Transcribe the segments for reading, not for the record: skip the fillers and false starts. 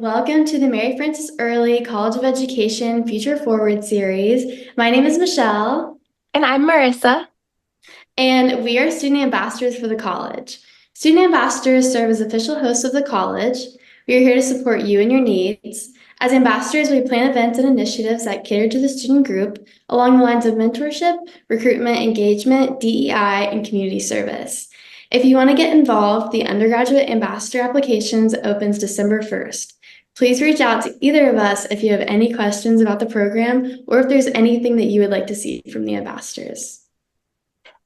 Welcome to the Mary Frances Early College of Education Future Forward series. My name is Michelle, And I'm Marissa. and we are student ambassadors for the college. Student ambassadors serve as official hosts of the college. We are here to support you and your needs. As ambassadors, we plan events and initiatives that cater to the student group along the lines of mentorship, recruitment, engagement, DEI, and community service. If you want to get involved, the undergraduate ambassador applications opens December 1st. Please reach out to either of us if you have any questions about the program or if there's anything that you would like to see from the ambassadors.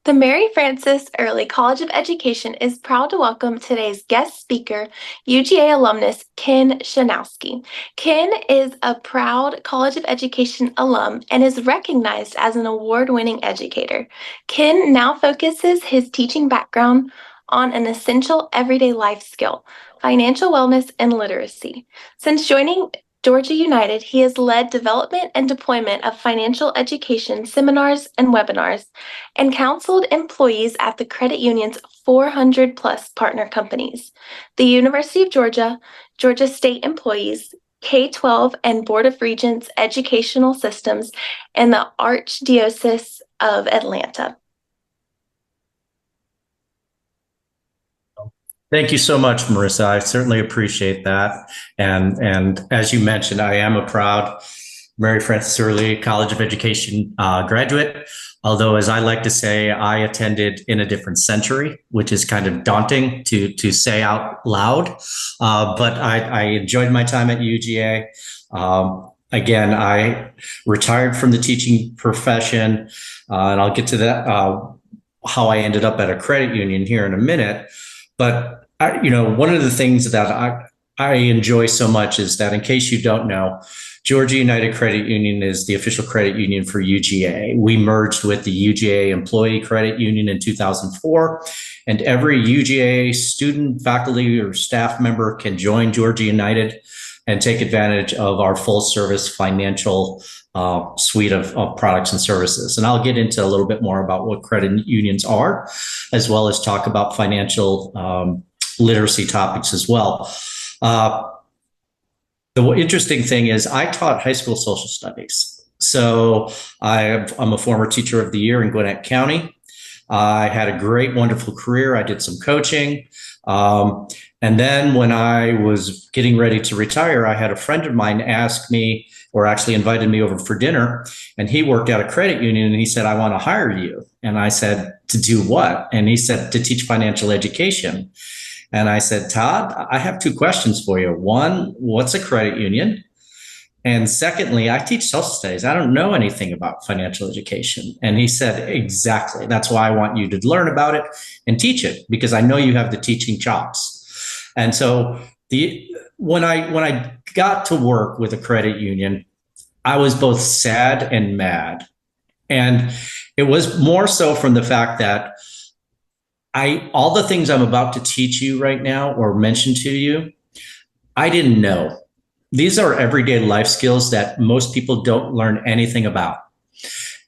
The Mary Frances Early College of Education is proud to welcome today's guest speaker, UGA alumnus Ken Chrzanowski. Ken is a proud College of Education alum and is recognized as an award-winning educator. Ken now focuses his teaching background on an essential everyday life skill, financial wellness and literacy. Since joining Georgia United, he has led development and deployment of financial education seminars and webinars and counseled employees at the credit union's 400 plus partner companies, the University of Georgia, Georgia State employees, K-12 and Board of Regents educational systems, and the Archdiocese of Atlanta. Thank you so much, Marissa. I certainly appreciate that. And as you mentioned, I am a proud Mary Frances Early College of Education graduate. Although, as I like to say, I attended in a different century, which is kind of daunting to say out loud. But I enjoyed my time at UGA. Again, I retired from the teaching profession, and I'll get to that, how I ended up at a credit union here in a minute. But one of the things that I enjoy so much is that, in case you don't know, Georgia United Credit Union is the official credit union for UGA. We merged with the UGA Employee Credit Union in 2004, and every UGA student, faculty, or staff member can join Georgia United and take advantage of our full service financial suite of products and services. And I'll get into a little bit more about what credit unions are, as well as talk about financial literacy topics as well. The interesting thing is I taught high school social studies. So I'm a former teacher of the year in Gwinnett County. I had a great, wonderful career. I did some coaching. And then when I was getting ready to retire, I had a friend of mine ask me, or actually invited me over for dinner, and he worked at a credit union, and he said, "I want to hire you." And I said, "To do what?" And he said, "To teach financial education." And I said, "Todd, I have two questions for you. One, what's a credit union? And secondly, I teach social studies. I don't know anything about financial education." And he said, "Exactly. That's why I want you to learn about it and teach it, because I know you have the teaching chops." And so when I got to work with a credit union, I was both sad and mad. And it was more so from the fact that all the things I'm about to teach you right now or mention to you, I didn't know. These are everyday life skills that most people don't learn anything about.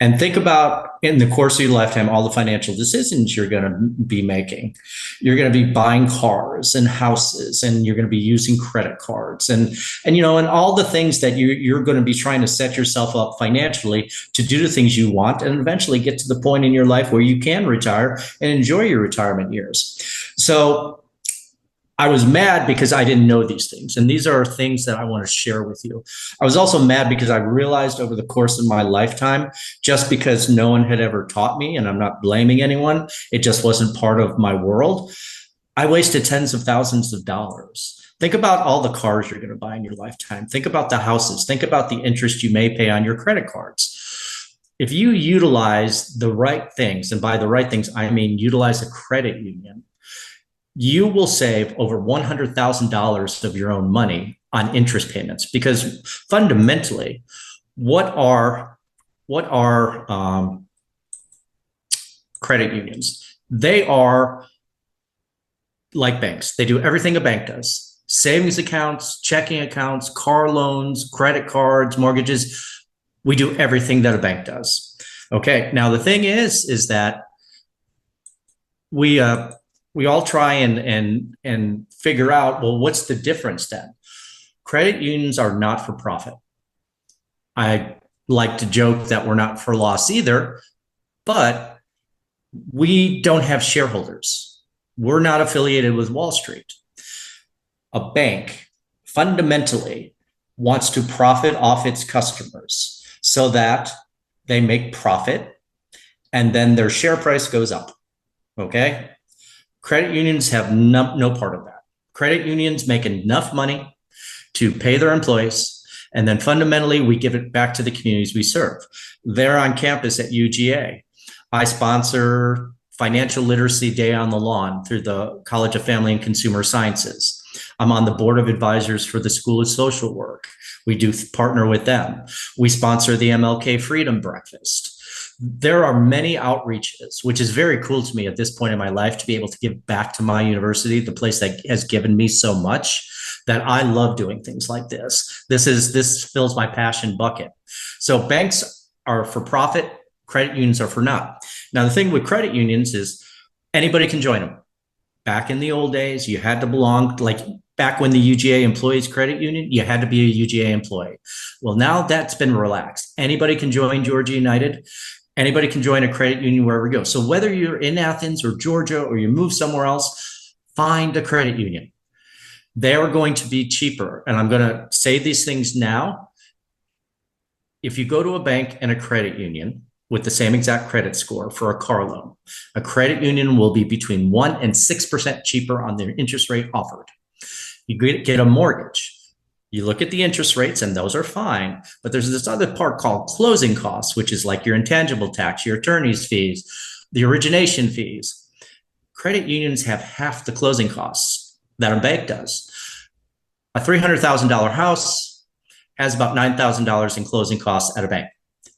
And think about, in the course of your lifetime, all the financial decisions you're going to be making. You're going to be buying cars and houses, and you're going to be using credit cards, and all the things that you're going to be trying to set yourself up financially to do the things you want, and eventually get to the point in your life where you can retire and enjoy your retirement years. So I was mad because I didn't know these things. And these are things that I want to share with you. I was also mad because I realized over the course of my lifetime, just because no one had ever taught me, and I'm not blaming anyone, it just wasn't part of my world, I wasted tens of thousands of dollars. Think about all the cars you're going to buy in your lifetime. Think about the houses. Think about the interest you may pay on your credit cards. If you utilize the right things, and by the right things, I mean utilize a credit union, you will save over $100,000 of your own money on interest payments. Because fundamentally, what are credit unions? They are like banks. They do everything a bank does: savings accounts, checking accounts, car loans, credit cards, mortgages. We do everything that a bank does. Okay. Now the thing is that we all try and figure out, well, what's the difference then? Credit unions are not for profit. I like to joke that we're not for loss either, but we don't have shareholders. We're not affiliated with Wall Street. A bank fundamentally wants to profit off its customers so that they make profit and then their share price goes up. Okay? Credit unions have no part of that. Credit unions make enough money to pay their employees, and then fundamentally we give it back to the communities we serve. They're on campus at UGA. I sponsor Financial Literacy Day on the Lawn through the College of Family and Consumer Sciences. I'm on the board of advisors for the School of Social Work. We do partner with them. We sponsor the MLK Freedom Breakfast. There are many outreaches, which is very cool to me at this point in my life to be able to give back to my university, the place that has given me so much, that I love doing things like this. This fills my passion bucket. So banks are for profit, credit unions are for not. Now, the thing with credit unions is anybody can join them. Back in the old days, you had to belong, like back when the UGA Employees Credit Union, you had to be a UGA employee. Well, now that's been relaxed. Anybody can join Georgia United. Anybody can join a credit union wherever you go. So whether you're in Athens or Georgia or you move somewhere else, find a credit union. They are going to be cheaper. And I'm going to say these things now. If you go to a bank and a credit union with the same exact credit score for a car loan, a credit union will be between 1% and 6% cheaper on their interest rate offered. You get a mortgage. You look at the interest rates and those are fine, but there's this other part called closing costs, which is like your intangible tax, your attorney's fees, the origination fees. Credit unions have half the closing costs that a bank does. A $300,000 house has about $9,000 in closing costs at a bank.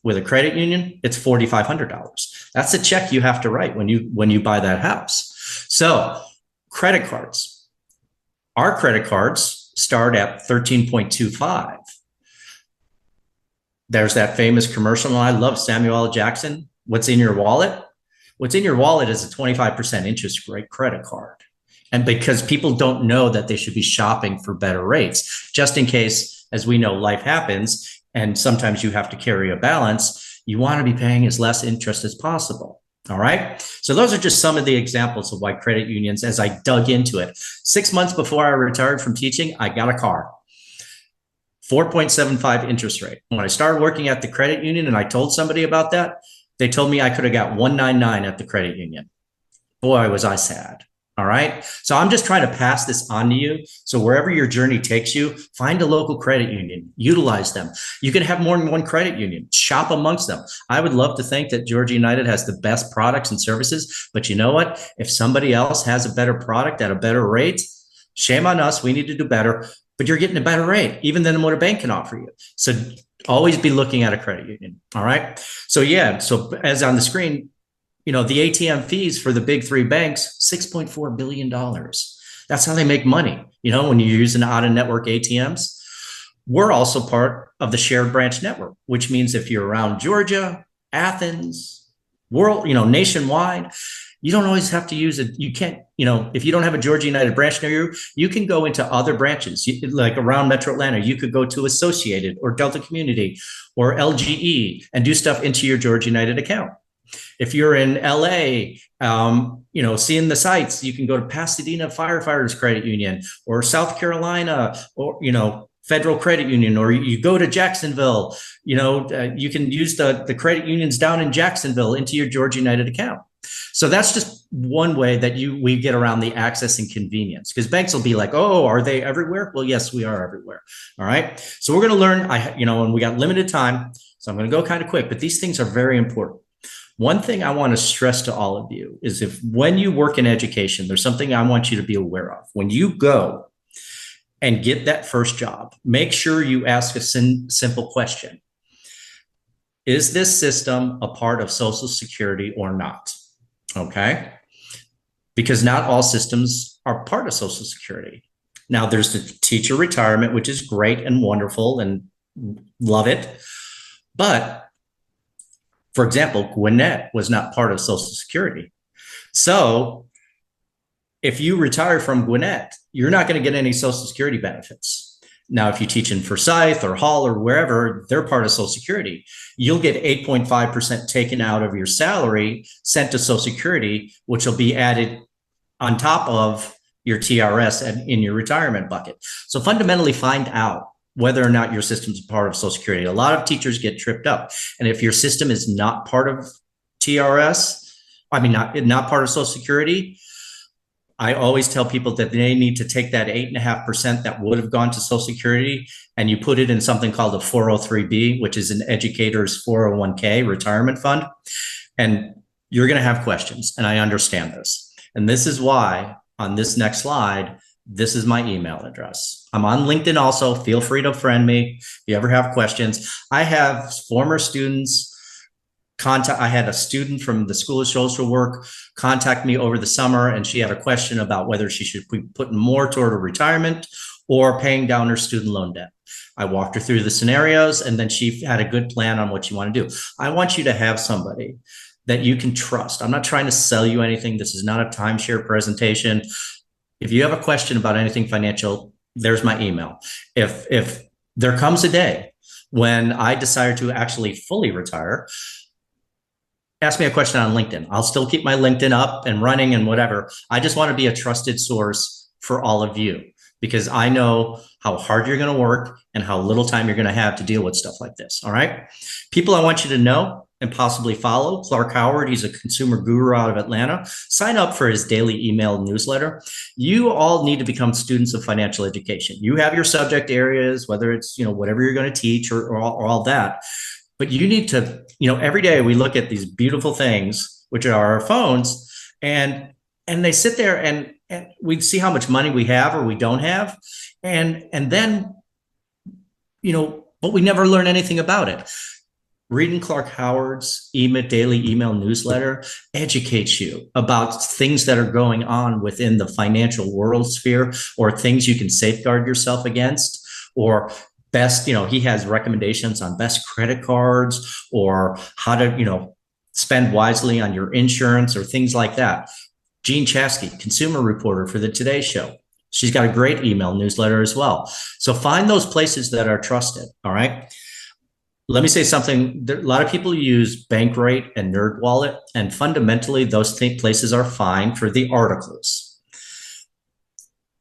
With a credit union, it's $4,500. That's a check you have to write when you buy that house. So credit cards. Our credit cards start at 13.25. There's that famous commercial, and I love Samuel L. Jackson. What's in your wallet? What's in your wallet is a 25% interest rate credit card. And because people don't know that they should be shopping for better rates, just in case, as we know, life happens, and sometimes you have to carry a balance, you want to be paying as less interest as possible. All right. So those are just some of the examples of why credit unions, as I dug into it. 6 months before I retired from teaching, I got a car. 4.75 interest rate. When I started working at the credit union and I told somebody about that, they told me I could have got 199 at the credit union. Boy, was I sad. All right. So I'm just trying to pass this on to you. So wherever your journey takes you, find a local credit union, utilize them. You can have more than one credit union, shop amongst them. I would love to think that Georgia United has the best products and services, but you know what? If somebody else has a better product at a better rate, shame on us. We need to do better, but you're getting a better rate, even than what a bank can offer you. So always be looking at a credit union. All right. So yeah. So as on the screen, the ATM fees for the big three banks, $6.4 billion. That's how they make money. When you're using out-of-network ATMs, we're also part of the shared branch network, which means if you're around Georgia, Athens, nationwide, you don't always have to use it. You can't, if you don't have a Georgia United branch near you, you can go into other branches, like around Metro Atlanta. You could go to Associated or Delta Community or LGE and do stuff into your Georgia United account. If you're in LA, seeing the sites, you can go to Pasadena Firefighters Credit Union or South Carolina or, Federal Credit Union, or you go to Jacksonville, you can use the credit unions down in Jacksonville into your Georgia United account. So that's just one way that we get around the access and convenience, because banks will be like, oh, are they everywhere? Well, yes, we are everywhere. All right. So we're going to learn, and we got limited time, so I'm going to go kind of quick, but these things are very important. One thing I want to stress to all of you is when you work in education, there's something I want you to be aware of. When you go and get that first job, make sure you ask a simple question. Is this system a part of Social Security or not? Okay. Because not all systems are part of Social Security. Now there's the teacher retirement, which is great and wonderful and love it. But for example, Gwinnett was not part of Social Security. So if you retire from Gwinnett, you're not going to get any Social Security benefits. Now, if you teach in Forsyth or Hall or wherever, they're part of Social Security. You'll get 8.5% taken out of your salary, sent to Social Security, which will be added on top of your TRS and in your retirement bucket. So fundamentally find out whether or not your system's a part of Social Security. A lot of teachers get tripped up. And if your system is not part of TRS, not part of Social Security, I always tell people that they need to take that 8.5% that would have gone to Social Security and you put it in something called a 403B, which is an educator's 401k retirement fund. And you're going to have questions, and I understand this. And this is why on this next slide, this is my email address. I'm on LinkedIn also. Feel free to friend me if you ever have questions. I have former students I had a student from the School of Social Work contact me over the summer, and she had a question about whether she should be putting more toward her retirement or paying down her student loan debt. I walked her through the scenarios, and then she had a good plan on what she want to do. I want you to have somebody that you can trust. I'm not trying to sell you anything. This is not a timeshare presentation. If you have a question about anything financial, there's my email. If there comes a day when I decide to actually fully retire, ask me a question on LinkedIn. I'll still keep my LinkedIn up and running and whatever. I just want to be a trusted source for all of you because I know how hard you're going to work and how little time you're going to have to deal with stuff like this. All right. People I want you to know and possibly follow: Clark Howard. He's a consumer guru out of Atlanta. Sign up for his daily email newsletter. You all need to become students of financial education. You have your subject areas, whether it's, whatever you're going to teach or all that. But you need to, every day we look at these beautiful things, which are our phones, and they sit there and we see how much money we have or we don't have. And then, but we never learn anything about it. Reading Clark Howard's daily email newsletter educates you about things that are going on within the financial world sphere, or things you can safeguard yourself against, or best, he has recommendations on best credit cards or how to, spend wisely on your insurance or things like that. Jean Chasky, consumer reporter for the Today Show. She's got a great email newsletter as well. So find those places that are trusted. All right. Let me say something. A lot of people use Bankrate and NerdWallet, and fundamentally those places are fine for the articles.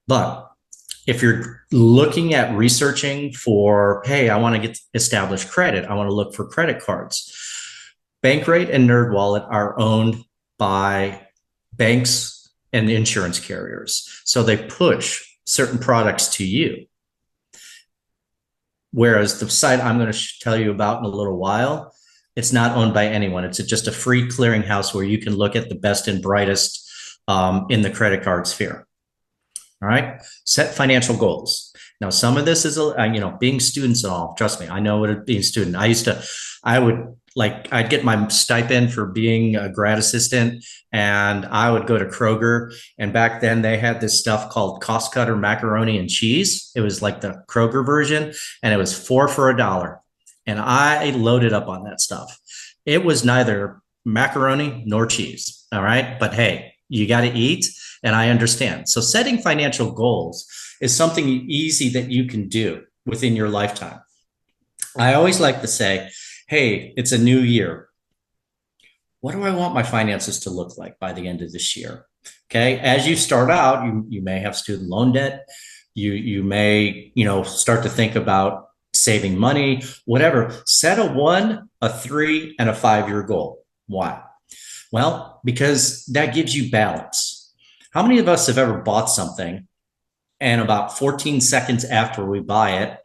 But if you're looking at researching for, hey, I want to get established credit, I want to look for credit cards, Bankrate and NerdWallet are owned by banks and insurance carriers. So they push certain products to you. Whereas the site I'm going to tell you about in a little while, it's not owned by anyone. It's just a free clearinghouse where you can look at the best and brightest in the credit card sphere. All right. Set financial goals. Now, some of this is, being students and all. Trust me, I know what it being a student. I'd get my stipend for being a grad assistant, and I would go to Kroger. And back then they had this stuff called Cost Cutter macaroni and cheese. It was like the Kroger version, and it was 4 for $1. And I loaded up on that stuff. It was neither macaroni nor cheese. All right. But hey, you got to eat. And I understand. So setting financial goals is something easy that you can do within your lifetime. I always like to say, hey, it's a new year. What do I want my finances to look like by the end of this year? Okay. As you start out, you may have student loan debt. You may, start to think about saving money, whatever. Set a 1, a 3, and a 5-year goal. Why? Well, because that gives you balance. How many of us have ever bought something and about 14 seconds after we buy it,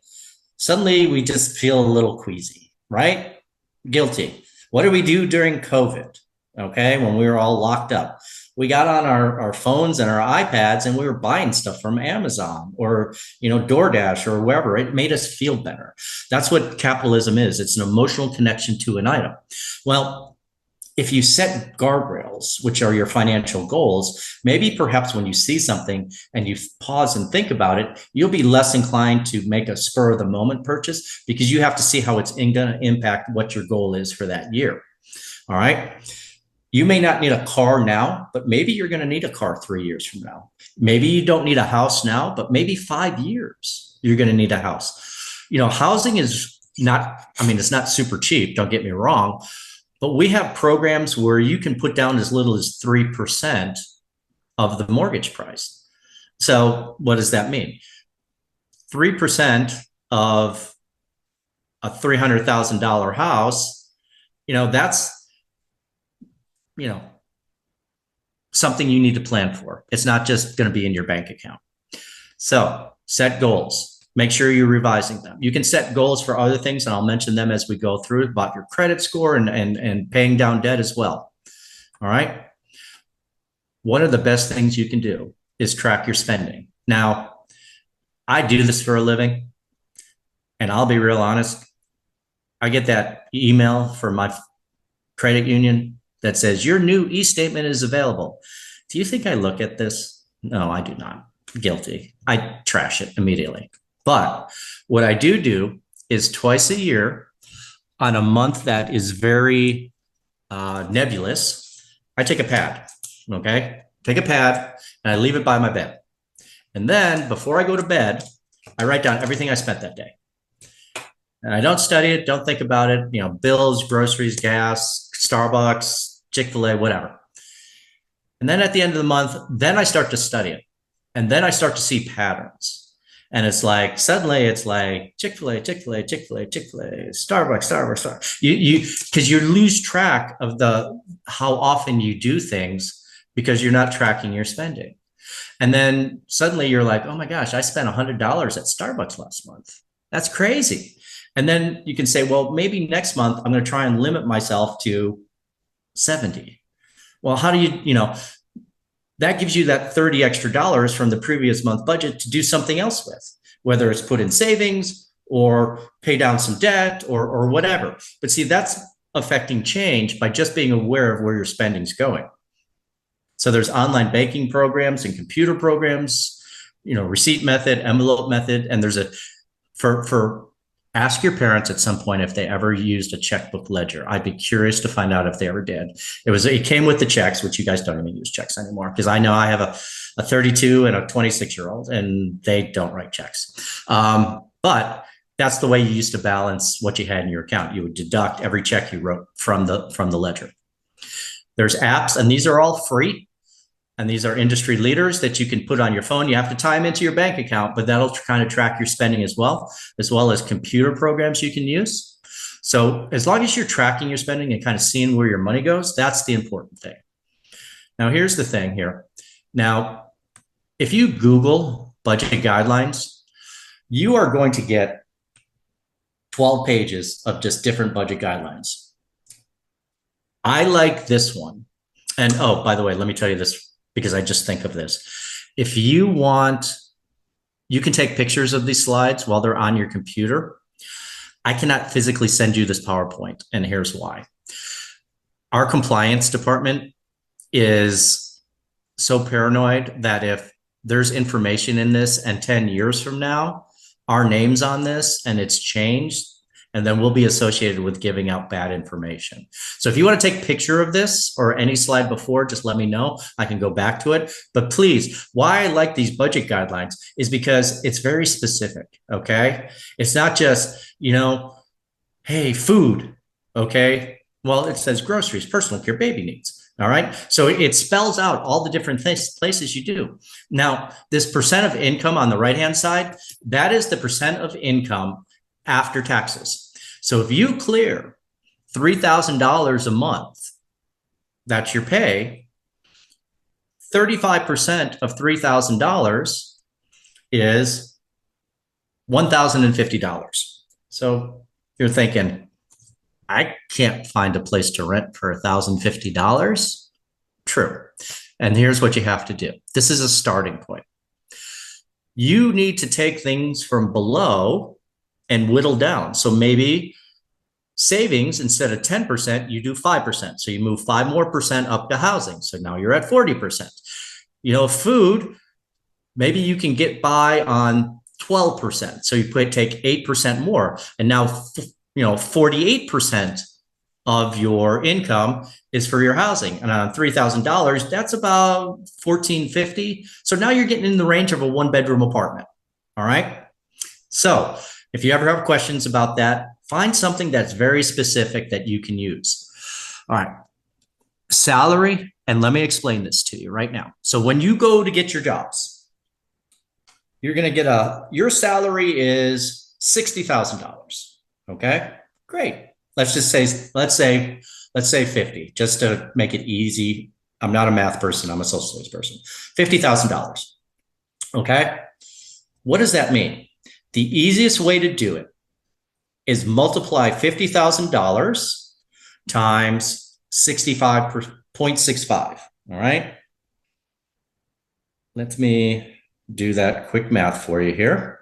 suddenly we just feel a little queasy, right? Guilty. What did we do during COVID? Okay, when we were all locked up, we got on our phones and our iPads and we were buying stuff from Amazon or, DoorDash or wherever. It made us feel better. That's what capitalism is. It's an emotional connection to an item. Well, if you set guardrails, which are your financial goals, maybe perhaps when you see something and you pause and think about it, you'll be less inclined to make a spur of the moment purchase because you have to see how it's going to impact what your goal is for that year. All right. You may not need a car now, but maybe you're going to need a car 3 years from now. Maybe you don't need a house now, but maybe 5 years. house. You're going to need a house. Housing is not, it's not super cheap, don't get me wrong, but we have programs where you can put down as little as 3% of the mortgage price. So what does that mean? 3% of a $300,000 house, that's, something you need to plan for. It's not just going to be in your bank account. So set goals. Make sure you're revising them. You can set goals for other things, and I'll mention them as we go through about your credit score and paying down debt as well. All right. One of the best things you can do is track your spending. Now, I do this for a living, and I'll be real honest. I get that email from my credit union that says your new e-statement is available. Do you think I look at this? No, I do not. Guilty. I trash it immediately. But what I do is twice a year on a month that is very nebulous, I take a pad, okay? Take a pad and I leave it by my bed. And then before I go to bed, I write down everything I spent that day. And I don't study it, don't think about it, bills, groceries, gas, Starbucks, Chick-fil-A, whatever. And then at the end of the month, then I start to study it. And then I start to see patterns. And it's like, suddenly it's like Chick-fil-A, Chick-fil-A, Chick-fil-A, Chick-fil-A, Starbucks. Because you lose track of how often you do things because you're not tracking your spending. And then suddenly you're like, oh my gosh, I spent $100 at Starbucks last month. That's crazy. And then you can say, well, maybe next month I'm going to try and limit myself to 70. Well, how do that gives you that $30 extra from the previous month budget to do something else with, whether it's put in savings or pay down some debt or whatever. But see, that's affecting change by just being aware of where your spending's going. So there's online banking programs and computer programs, receipt method, envelope method, and there's ask your parents at some point if they ever used a checkbook ledger. I'd be curious to find out if they ever did. It came with the checks, which you guys don't even use checks anymore, because I know I have a 32 and a 26-year-old, and they don't write checks. But that's the way you used to balance what you had in your account. You would deduct every check you wrote from the ledger. There's apps, and these are all free. And these are industry leaders that you can put on your phone. You have to tie them into your bank account, but that'll kind of track your spending as well as computer programs you can use. So as long as you're tracking your spending and kind of seeing where your money goes, that's the important thing. Now, here's the thing here. Now, if you Google budget guidelines, you are going to get 12 pages of just different budget guidelines. I like this one. And oh, by the way, let me tell you this, because I just think of this. If you want, you can take pictures of these slides while they're on your computer. I cannot physically send you this PowerPoint, and here's why. Our compliance department is so paranoid that if there's information in this and 10 years from now, our name's on this and it's changed, and then we'll be associated with giving out bad information. So if you want to take a picture of this or any slide before, just let me know. I can go back to it. But please, why I like these budget guidelines is because it's very specific, okay? It's not just, hey, food, okay? Well, it says groceries, personal care, baby needs, all right? So it spells out all the different places you do. Now, this percent of income on the right-hand side, that is the percent of income after taxes. So if you clear $3,000 a month, that's your pay, 35% of $3,000 is $1,050. So you're thinking, I can't find a place to rent for $1,050. True. And here's what you have to do. This is a starting point. You need to take things from below and whittle down. So maybe savings, instead of 10%, you do 5%. So you move 5% more up to housing. So now you're at 40%. Food, maybe you can get by on 12%. So you take 8% more. And now, 48% of your income is for your housing. And on $3,000, that's about $1,450. So now you're getting in the range of a one-bedroom apartment. All right. So if you ever have questions about that, find something that's very specific that you can use. All right. Salary, and let me explain this to you right now. So when you go to get your jobs, you're going to get your salary is $60,000. Okay, great. Let's say 50, just to make it easy. I'm not a math person. I'm a social studies person. $50,000. Okay. What does that mean? The easiest way to do it is multiply $50,000 times 65.65. All right. Let me do that quick math for you here.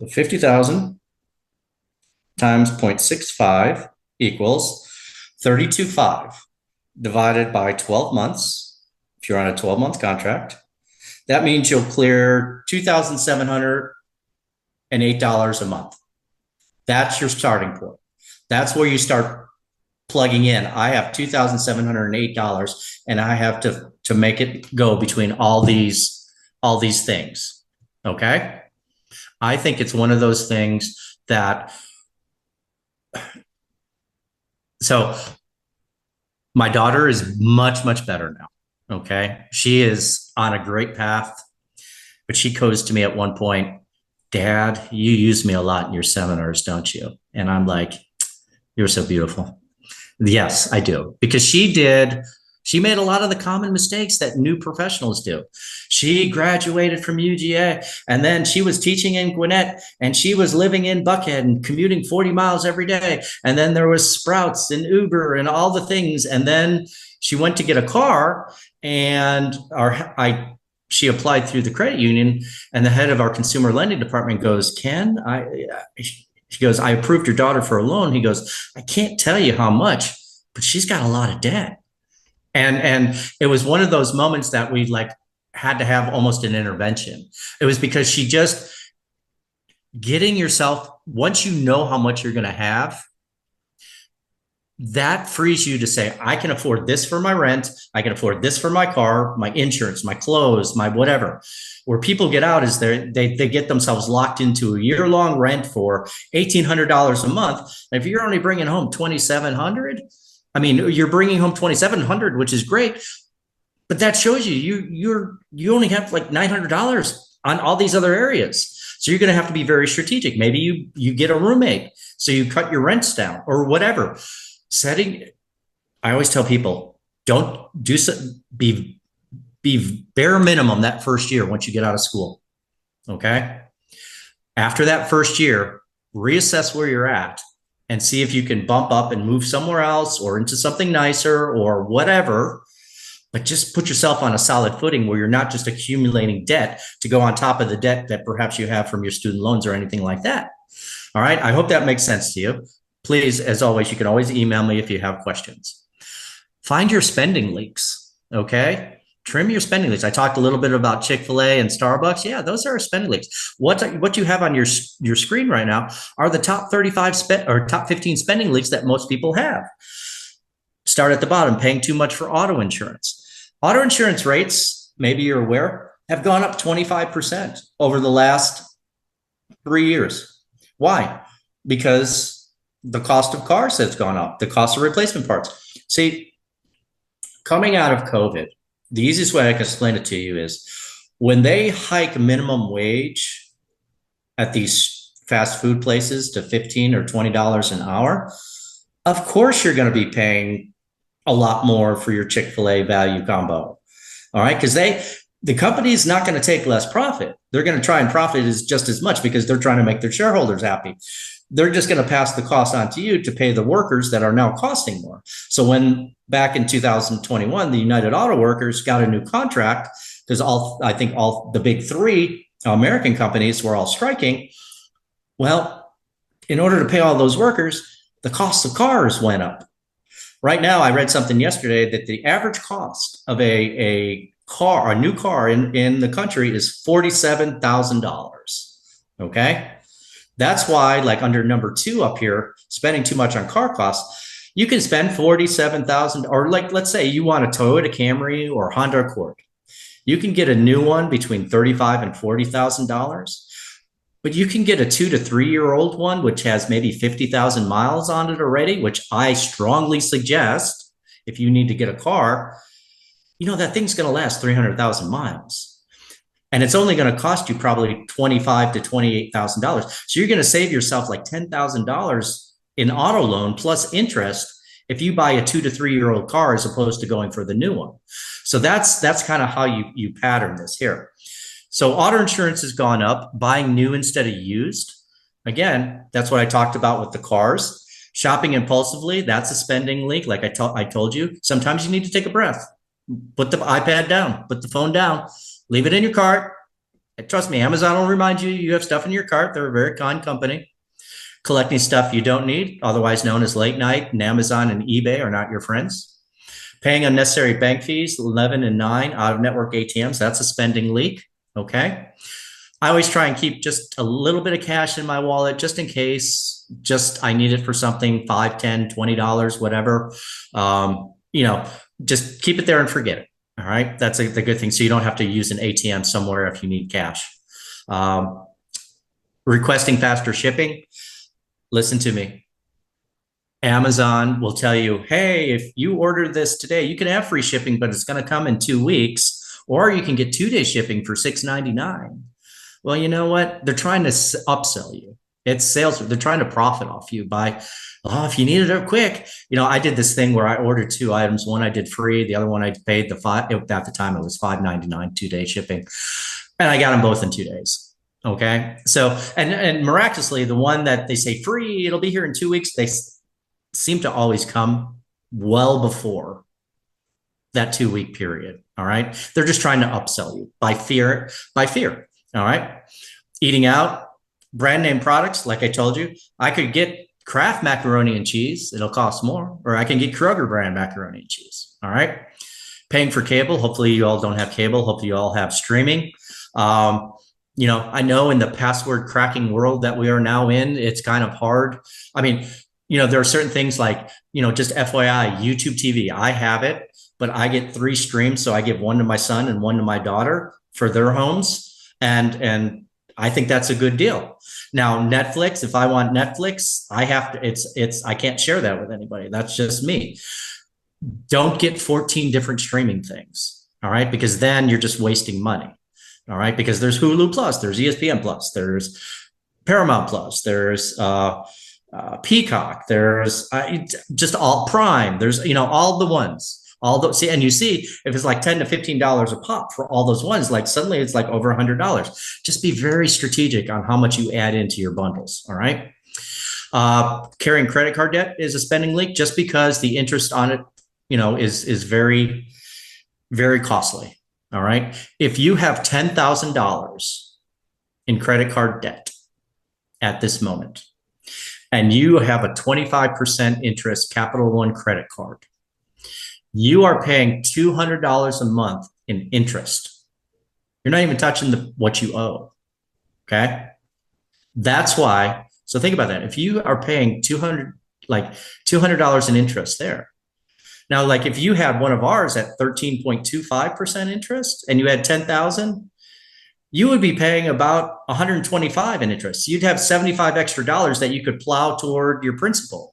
The 50,000 times 0.65 equals 32.5 divided by 12 months. If you're on a 12-month contract, that means you'll clear $2,708 a month. That's your starting point. That's where you start plugging in. I have $2,708 and I have to make it go between all these things. Okay. I think it's one of those things that, so my daughter is much, much better now. Okay. She is on a great path, but she goes to me at one point, Dad, you use me a lot in your seminars, don't you? And I'm like, you're so beautiful. Yes, I do. Because she made a lot of the common mistakes that new professionals do. She graduated from UGA and then she was teaching in Gwinnett and she was living in Buckhead and commuting 40 miles every day. And then there was Sprouts and Uber and all the things. And then she went to get a car and she applied through the credit union, and the head of our consumer lending department goes, Ken, he goes, I approved your daughter for a loan. He goes, I can't tell you how much, but she's got a lot of debt. And it was one of those moments that we had to have almost an intervention. It was because she just getting yourself, once you know how much you're going to have, that frees you to say, I can afford this for my rent. I can afford this for my car, my insurance, my clothes, my whatever. Where people get out is they get themselves locked into a year-long rent for $1,800 a month. And if you're only bringing home $2,700, I mean, you're bringing home $2,700, which is great, but that shows you only have like $900 on all these other areas. So you're going to have to be very strategic. Maybe you get a roommate, so you cut your rents down or whatever. I always tell people, don't do so, be bare minimum that first year once you get out of school. Okay. After that first year, reassess where you're at and see if you can bump up and move somewhere else or into something nicer or whatever, but just put yourself on a solid footing where you're not just accumulating debt to go on top of the debt that perhaps you have from your student loans or anything like that. All right. I hope that makes sense to you. Please, as always, you can always email me if you have questions. Find your spending leaks. Okay. Trim your spending leaks. I talked a little bit about Chick-fil-A and Starbucks. Yeah, those are spending leaks. What you have on your screen right now are the top 15 spending leaks that most people have. Start at the bottom, paying too much for auto insurance. Auto insurance rates, maybe you're aware, have gone up 25% over the last 3 years. Why? Because the cost of cars has gone up, the cost of replacement parts. See, coming out of COVID, the easiest way I can explain it to you is when they hike minimum wage at these fast food places to $15 or $20 an hour, of course you're going to be paying a lot more for your Chick-fil-A value combo. All right, because the company is not going to take less profit. They're going to try and profit just as much because they're trying to make their shareholders happy. They're just going to pass the cost on to you to pay the workers that are now costing more. So when back in 2021, the United Auto Workers got a new contract because I think all the big three American companies were all striking. Well, in order to pay all those workers, the cost of cars went up. Right now, I read something yesterday that the average cost of a new car in the country is $47,000. Okay. That's why, like under number 2 up here, spending too much on car costs, you can spend $47,000, or like, let's say you want a Toyota Camry or Honda Accord. You can get a new one between $35,000 and $40,000, but you can get a 2 to 3 year old one, which has maybe 50,000 miles on it already, which I strongly suggest if you need to get a car. That thing's going to last 300,000 miles. And it's only going to cost you probably $25,000 to $28,000. So you're going to save yourself like $10,000 in auto loan plus interest if you buy a 2 to 3 year old car as opposed to going for the new one. So that's kind of how you pattern this here. So auto insurance has gone up, buying new instead of used. Again, that's what I talked about with the cars. Shopping impulsively, that's a spending leak. Like I told you, sometimes you need to take a breath. Put the iPad down, put the phone down, leave it in your cart. And trust me, Amazon will remind you you have stuff in your cart. They're a very kind company. Collecting stuff you don't need, otherwise known as late night, and Amazon and eBay are not your friends. Paying unnecessary bank fees, 11 and 9 out of network ATMs, that's a spending leak. Okay. I always try and keep just a little bit of cash in my wallet just in case, I need it for something, $5, $10, $20, whatever. Just keep it there and forget it. All right. That's the good thing. So you don't have to use an ATM somewhere if you need cash. Requesting faster shipping. Listen to me. Amazon will tell you, hey, if you order this today, you can have free shipping, but it's going to come in 2 weeks. Or you can get 2-day shipping for $6.99. Well, you know what? They're trying to upsell you. It's sales. They're trying to profit off you by, if you need it quick. I did this thing where I ordered 2 items. One I did free. The other one I paid at the time it was $5.99, 2-day shipping. And I got them both in 2 days. Okay. So, and miraculously, the one that they say free, it'll be here in 2 weeks. They seem to always come well before that 2-week period. All right. They're just trying to upsell you by fear. All right. Eating out, brand name products. Like I told you, I could get Kraft macaroni and cheese. It'll cost more, or I can get Kroger brand macaroni and cheese. All right. Paying for cable. Hopefully you all don't have cable. Hopefully you all have streaming. I know in the password cracking world that we are now in, it's kind of hard. I mean, there are certain things like, just FYI, YouTube TV, I have it, but I get 3 streams. So I give one to my son and one to my daughter for their homes. And I think that's a good deal. Now, Netflix, if I want Netflix, I have to, I can't share that with anybody. That's just me. Don't get 14 different streaming things. All right. Because then you're just wasting money. All right. Because there's Hulu Plus, there's ESPN Plus, there's Paramount Plus, there's Peacock, there's just all Prime, there's, all the ones. And you see, if it's like $10 to $15 a pop for all those ones, like suddenly it's like over $100. Just be very strategic on how much you add into your bundles. All right. Carrying credit card debt is a spending leak just because the interest on it, is very, very costly. All right. If you have $10,000 in credit card debt at this moment, and you have a 25% interest Capital One credit card, you are paying $200 a month in interest. You're not even touching what you owe. Okay. That's why. So think about that. If you are paying $200 in interest there. Now, like if you had one of ours at 13.25% interest and you had 10,000, you would be paying about 125 in interest. You'd have 75 extra dollars that you could plow toward your principal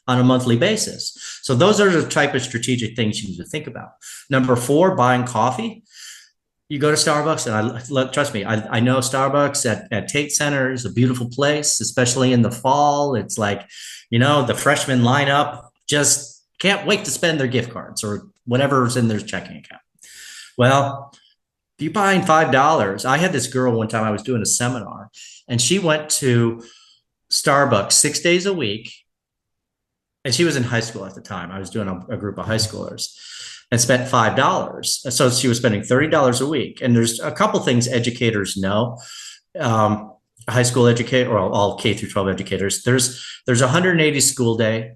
on a monthly basis. So those are the type of strategic things you need to think about. Number 4, buying coffee. You go to Starbucks, and trust me, I know Starbucks at Tate Center is a beautiful place, especially in the fall. It's like, the freshmen line up, just can't wait to spend their gift cards or whatever's in their checking account. Well, if you're buying $5, I had this girl one time, I was doing a seminar, and she went to Starbucks 6 days a week. And she was in high school at the time. I was doing a group of high schoolers, and spent $5. So she was spending $30 a week. And there's a couple things educators know. High school educator, or all K through 12 educators. There's 180 school day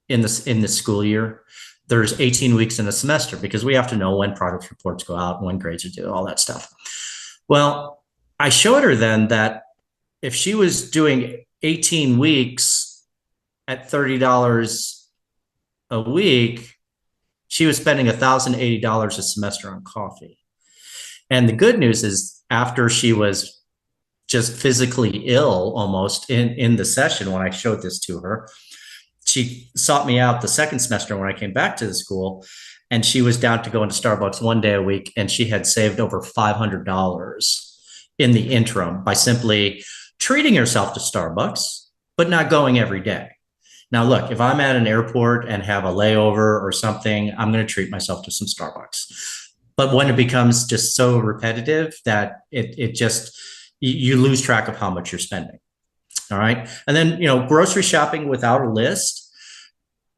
in the school year. There's 18 weeks in a semester because we have to know when progress reports go out, when grades are due, all that stuff. Well, I showed her then that if she was doing 18 weeks at $30 a week, she was spending $1,080 a semester on coffee. And the good news is after she was just physically ill almost in the session, when I showed this to her, she sought me out the second semester when I came back to the school, and she was down to go into Starbucks one day a week, and she had saved over $500 in the interim by simply treating herself to Starbucks, but not going every day. Now, look, if I'm at an airport and have a layover or something, I'm going to treat myself to some Starbucks. But when it becomes just so repetitive that it just, you lose track of how much you're spending. All right. And then, grocery shopping without a list,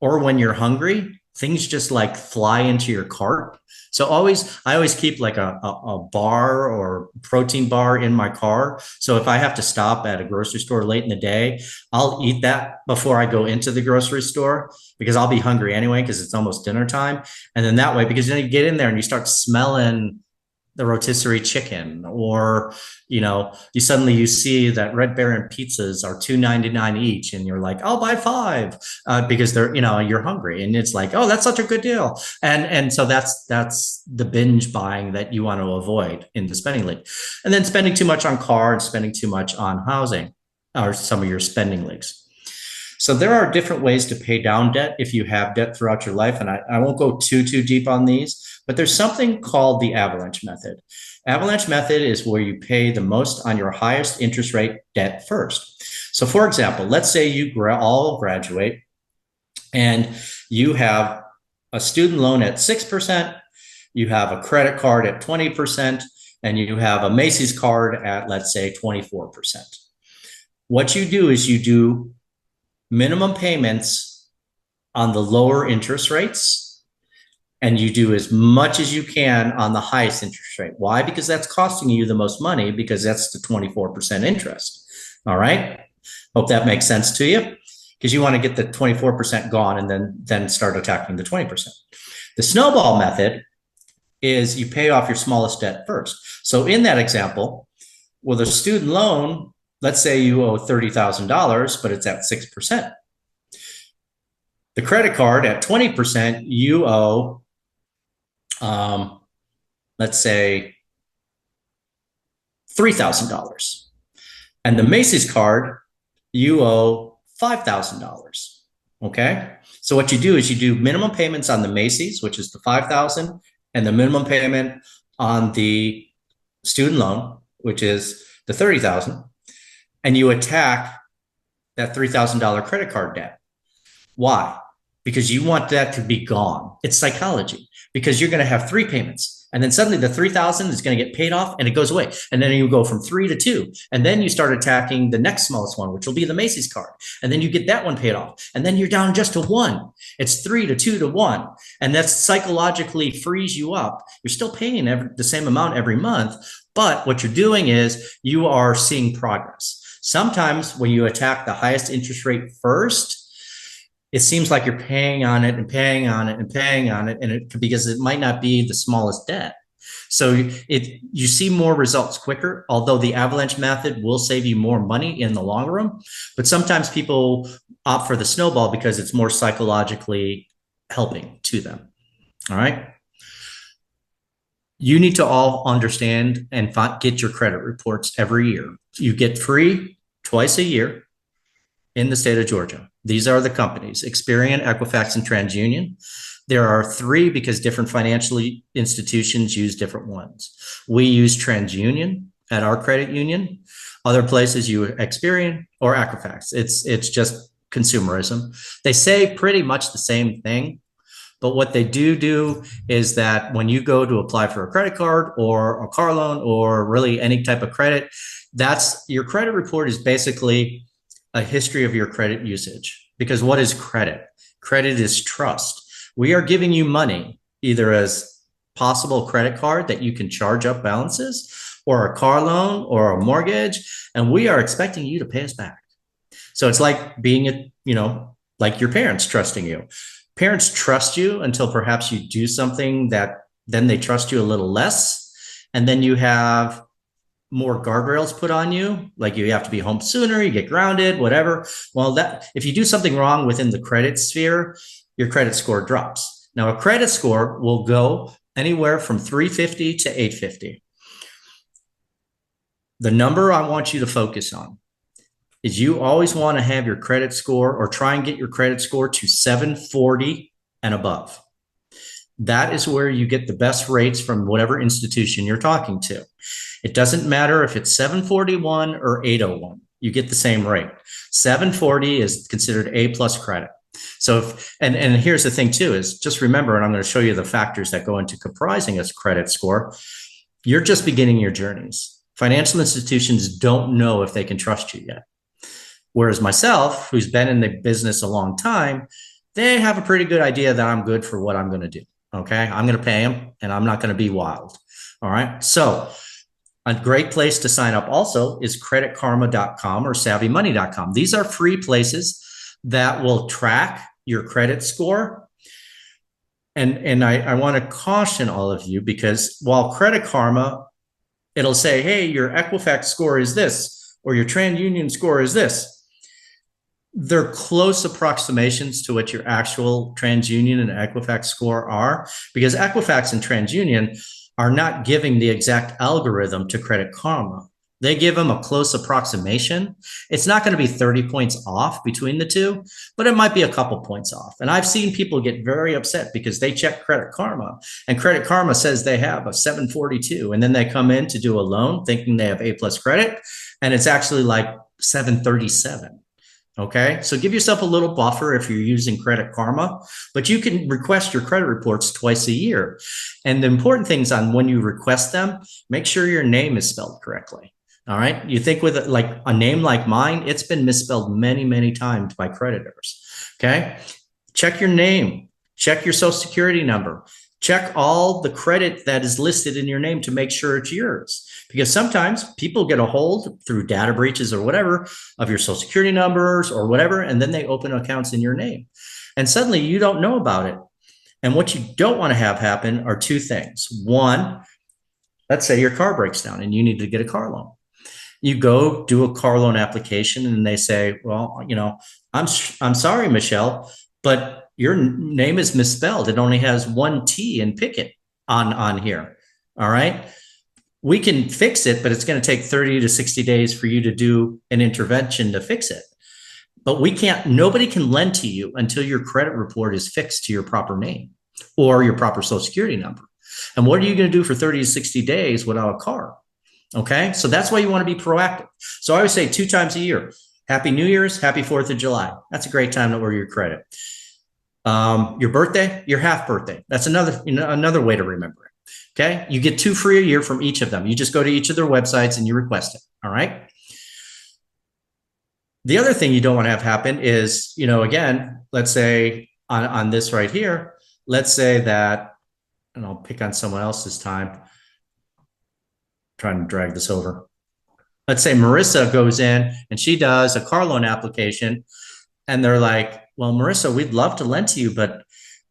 or when you're hungry, things just like fly into your cart. So I always keep like a bar or protein bar in my car. So if I have to stop at a grocery store late in the day, I'll eat that before I go into the grocery store, because I'll be hungry anyway, because it's almost dinner time. And then that way, because then you get in there and you start smelling the rotisserie chicken, or you suddenly see that Red Baron pizzas are $2.99 each, and you're like, I'll buy 5 because they're you're hungry, and it's like, oh, that's such a good deal, and so that's the binge buying that you want to avoid in the spending league. And then spending too much on car and spending too much on housing are some of your spending leagues. So there are different ways to pay down debt if you have debt throughout your life, and I won't go too deep on these. But there's something called the avalanche method. Avalanche method is where you pay the most on your highest interest rate debt first. So for example, let's say you all graduate and you have a student loan at 6%, you have a credit card at 20%, and you have a Macy's card at, let's say, 24%. What you do is you do minimum payments on the lower interest rates, and you do as much as you can on the highest interest rate. Why? Because that's costing you the most money, because that's the 24% interest. All right. Hope that makes sense to you, because you want to get the 24% gone and then start attacking the 20%. The snowball method is you pay off your smallest debt first. So in that example, with a student loan, let's say you owe $30,000, but it's at 6%. The credit card at 20%, you owe let's say $3,000. And the Macy's card, you owe $5,000. Okay. So what you do is you do minimum payments on the Macy's, which is the $5,000, and the minimum payment on the student loan, which is the $30,000, and you attack that $3,000 credit card debt. Why? Because you want that to be gone. It's psychology, because you're going to have 3 payments, and then suddenly the $3,000 is going to get paid off and it goes away. And then you go from 3 to 2, and then you start attacking the next smallest one, which will be the Macy's card. And then you get that one paid off, and then you're down just to 1. It's 3 to 2 to 1. And that psychologically frees you up. You're still paying the same amount every month, but what you're doing is you are seeing progress. Sometimes when you attack the highest interest rate first, it seems like you're paying on it and paying on it and paying on it, because it might not be the smallest debt. So you see more results quicker, although the avalanche method will save you more money in the long run. But sometimes people opt for the snowball because it's more psychologically helping to them. All right. You need to all understand and get your credit reports every year. You get free twice a year in the state of Georgia. These are the companies: Experian, Equifax, and TransUnion. There are 3 because different financial institutions use different ones. We use TransUnion at our credit union. Other places use Experian or Equifax. It's just consumerism. They say pretty much the same thing, but what they do is that when you go to apply for a credit card or a car loan or really any type of credit, that's your credit report is basically a history of your credit usage. Because what is credit? Credit is trust. We are giving you money either as possible credit card that you can charge up balances, or a car loan or a mortgage, and we are expecting you to pay us back. So it's like being like your parents trusting you. Parents trust you until perhaps you do something that then they trust you a little less, and then you have more guardrails put on you, like you have to be home sooner, you get grounded, whatever. Well, that if you do something wrong within the credit sphere, your credit score drops. Now, a credit score will go anywhere from 350 to 850. The number I want you to focus on is you always want to have your credit score or try and get your credit score to 740 and above. That is where you get the best rates from whatever institution you're talking to. It doesn't matter if it's 741 or 801, you get the same rate. 740 is considered A plus credit. So and here's the thing too, is just remember, and I'm going to show you the factors that go into comprising a credit score. You're just beginning your journeys. Financial institutions don't know if they can trust you yet. Whereas myself, who's been in the business a long time, they have a pretty good idea that I'm good for what I'm going to do. Okay. I'm going to pay them and I'm not going to be wild. All right. So a great place to sign up also is creditkarma.com or savvymoney.com. These are free places that will track your credit score. And I want to caution all of you, because while Credit Karma, it'll say, hey, your Equifax score is this, or your TransUnion score is this. They're close approximations to what your actual TransUnion and Equifax score are, because Equifax and TransUnion are not giving the exact algorithm to Credit Karma. They give them a close approximation. It's not going to be 30 points off between the two, but it might be a couple points off. And I've seen people get very upset because they check Credit Karma and Credit Karma says they have a 742. And then they come in to do a loan thinking they have A plus credit, and it's actually like 737. Okay, so give yourself a little buffer if you're using Credit Karma, but you can request your credit reports twice a year. And the important things on when you request them, make sure your name is spelled correctly. All right. You think with like a name like mine, it's been misspelled many, many times by creditors. Okay. Check your name, check your social security number, check all the credit that is listed in your name to make sure it's yours. Because sometimes people get a hold through data breaches or whatever of your social security numbers or whatever, and then they open accounts in your name. And suddenly you don't know about it. And what you don't want to have happen are two things. One, let's say your car breaks down and you need to get a car loan. You go do a car loan application and they say, well, you know, I'm sorry, Michelle, but your name is misspelled. It only has one T in Pickett on here. All right. We can fix it, but it's going to take 30 to 60 days for you to do an intervention to fix it. But nobody can lend to you until your credit report is fixed to your proper name or your proper social security number. And what are you going to do for 30 to 60 days without a car? Okay. So that's why you want to be proactive. So I always say 2 times a year, Happy New Year's, Happy 4th of July. That's a great time to order your credit. Your birthday, your half birthday. That's another way to remember it. Okay. You get 2 free a year from each of them. You just go to each of their websites and you request it. All right. The other thing you don't want to have happen is, again, let's say on this right here, let's say that, and I'll pick on someone else this time, trying to drag this over. Let's say Marissa goes in and she does a car loan application and they're like, well, Marissa, we'd love to lend to you, but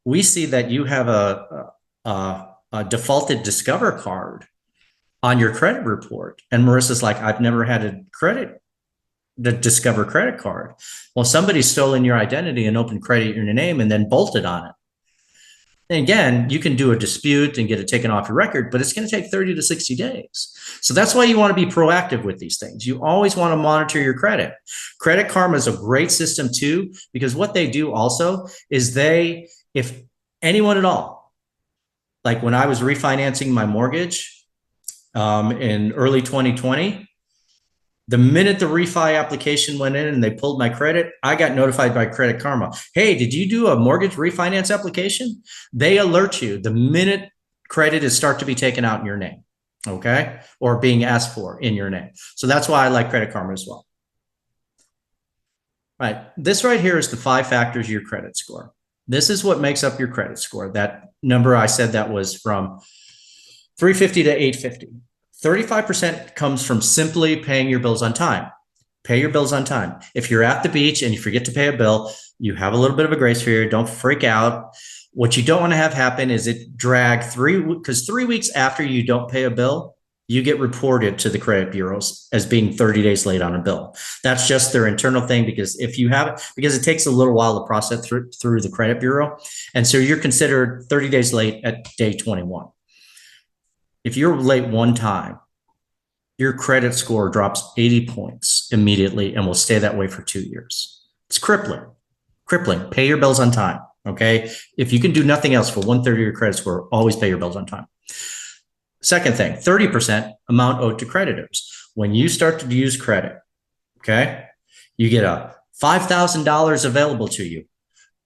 we see that you have a defaulted Discover card on your credit report. And Marissa's like, I've never had the Discover credit card. Well, somebody's stolen your identity and opened credit in your name and then bolted on it. And again, you can do a dispute and get it taken off your record, but it's going to take 30 to 60 days. So that's why you want to be proactive with these things. You always want to monitor your credit. Credit Karma is a great system too, because what they do also is if anyone at all, like when I was refinancing my mortgage in early 2020, the minute the refi application went in and they pulled my credit, I got notified by Credit Karma. Hey, did you do a mortgage refinance application? They alert you the minute credit is start to be taken out in your name, okay? Or being asked for in your name. So that's why I like Credit Karma as well. All right, this right here is the 5 factors of your credit score. This is what makes up your credit score. That number I said that was from 350 to 850. 35% comes from simply paying your bills on time. Pay your bills on time. If you're at the beach and you forget to pay a bill, you have a little bit of a grace period. Don't freak out. What you don't want to have happen is it drag 'cause 3 weeks after you don't pay a bill, you get reported to the credit bureaus as being 30 days late on a bill. That's just their internal thing, because because it takes a little while to process through the credit bureau. And so you're considered 30 days late at day 21. If you're late one time, your credit score drops 80 points immediately and will stay that way for 2 years. It's crippling. Pay your bills on time. Okay. If you can do nothing else for 1/3 of your credit score, always pay your bills on time. Second thing, 30% amount owed to creditors. When you start to use credit, okay, you get a $5,000 available to you.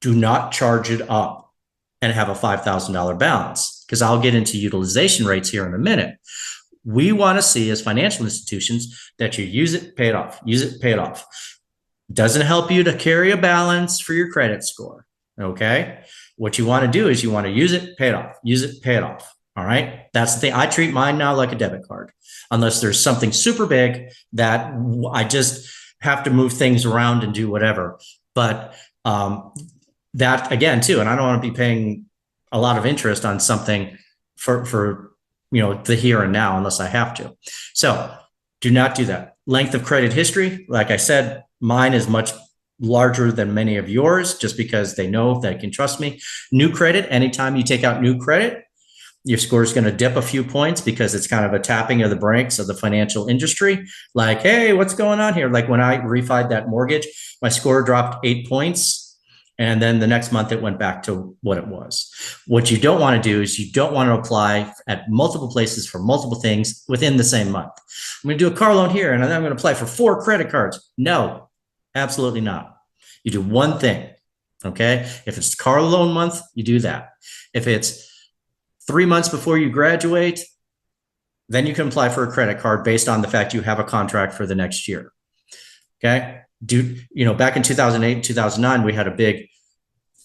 Do not charge it up and have a $5,000 balance, because I'll get into utilization rates here in a minute. We want to see as financial institutions that you use it, pay it off, use it, pay it off. Doesn't help you to carry a balance for your credit score. Okay. What you want to do is you want to use it, pay it off, use it, pay it off. All right. That's the thing. I treat mine now like a debit card, unless there's something super big that I just have to move things around and do whatever. But that again too, and I don't want to be paying a lot of interest on something for the here and now unless I have to. So do not do that. Length of credit history, like I said, mine is much larger than many of yours, just because they know that they can trust me. New credit, anytime you take out new credit, your score is going to dip a few points, because it's kind of a tapping of the brakes of the financial industry. Like, hey, what's going on here? Like when I refied that mortgage, my score dropped 8 points. And then the next month it went back to what it was. What you don't want to do is you don't want to apply at multiple places for multiple things within the same month. I'm going to do a car loan here, and then I'm going to apply for 4 credit cards. No, absolutely not. You do one thing. Okay. If it's car loan month, you do that. If it's 3 months before you graduate, then you can apply for a credit card based on the fact you have a contract for the next year. Okay. Back in 2008, 2009, we had a big